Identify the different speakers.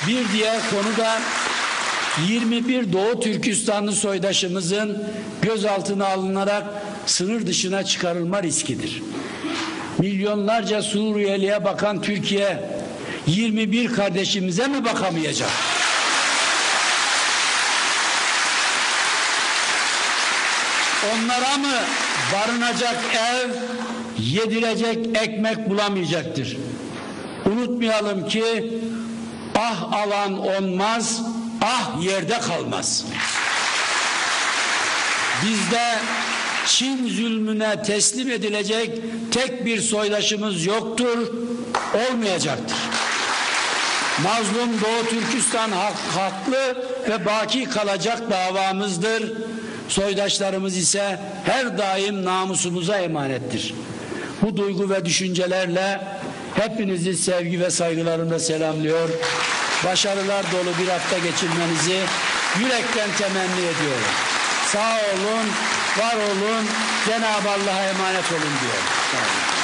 Speaker 1: Bir diğer konu da 21 Doğu Türkistanlı soydaşımızın gözaltına alınarak sınır dışına çıkarılma riskidir. Milyonlarca Suriyeli'ye bakan Türkiye 21 kardeşimize mi bakamayacak? Onlara mı barınacak ev, yedirecek ekmek bulamayacaktır? Unutmayalım ki ah alan olmaz, ah yerde kalmaz. Bizde Çin zulmüne teslim edilecek tek bir soydaşımız yoktur, olmayacaktır. Mazlum Doğu Türkistan haklı ve baki kalacak davamızdır. Soydaşlarımız ise her daim namusumuza emanettir. Bu duygu ve düşüncelerle hepinizi sevgi ve saygılarımla selamlıyor. Başarılar dolu bir hafta geçirmenizi yürekten temenni ediyorum. Sağ olun, var olun, Cenab-ı Allah'a emanet olun diyorum. Sağ olun.